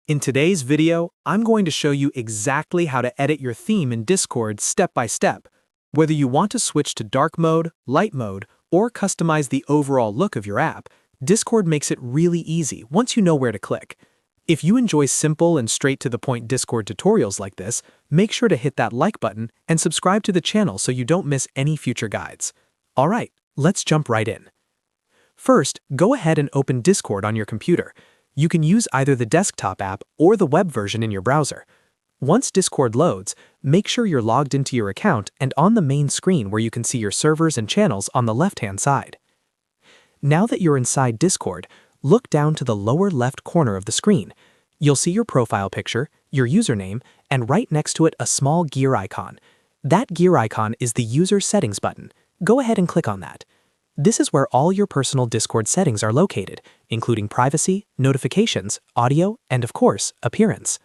In today's video, I'm going to show you exactly how to edit your theme in Discord step by step. Whether you want to switch to dark mode, light mode, or customize the overall look of your app, Discord makes it really easy once you know where to click. If you enjoy simple and straight-to-the-point Discord tutorials like this, make sure to hit that like button and subscribe to the channel so you don't miss any future guides. Alright, let's jump right in. First, go ahead and open Discord on your computer. You can use either the desktop app or the web version in your browser. Once Discord loads, make sure you're logged into your account and on the main screen where you can see your servers and channels on the left-hand side. Now that you're inside Discord, look down to the lower left corner of the screen. You'll see your profile picture, your username, and right next to it a small gear icon. That gear icon is the User Settings button. Go ahead and click on that. This is where all your personal Discord settings are located, including privacy, notifications, audio, and of course, appearance.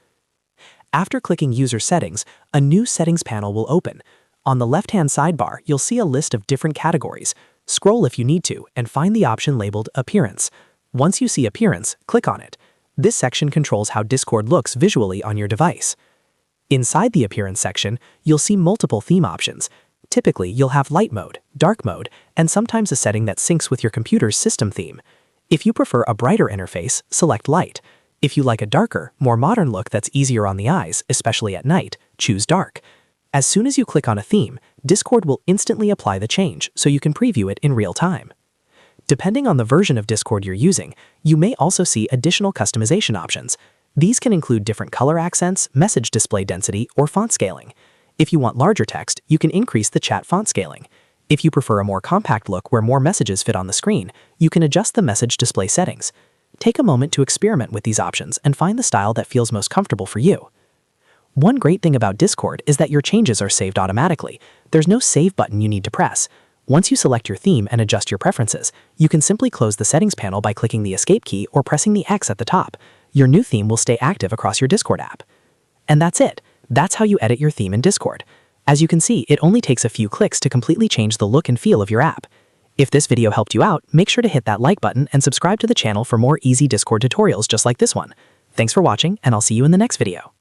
After clicking User Settings, a new settings panel will open. On the left-hand sidebar, you'll see a list of different categories. Scroll if you need to and find the option labeled Appearance. Once you see Appearance, click on it. This section controls how Discord looks visually on your device. Inside the Appearance section, you'll see multiple theme options. Typically, you'll have light mode, dark mode, and sometimes a setting that syncs with your computer's system theme. If you prefer a brighter interface, select light. If you like a darker, more modern look that's easier on the eyes, especially at night, choose dark. As soon as you click on a theme, Discord will instantly apply the change so you can preview it in real time. Depending on the version of Discord you're using, you may also see additional customization options. These can include different color accents, message display density, or font scaling. If you want larger text, you can increase the chat font scaling. If you prefer a more compact look where more messages fit on the screen, you can adjust the message display settings. Take a moment to experiment with these options and find the style that feels most comfortable for you. One great thing about Discord is that your changes are saved automatically. There's no save button you need to press. Once you select your theme and adjust your preferences, you can simply close the settings panel by clicking the escape key or pressing the X at the top. Your new theme will stay active across your Discord app. And that's it. That's how you edit your theme in Discord. As you can see, it only takes a few clicks to completely change the look and feel of your app. If this video helped you out, make sure to hit that like button and subscribe to the channel for more easy Discord tutorials just like this one. Thanks for watching, and I'll see you in the next video.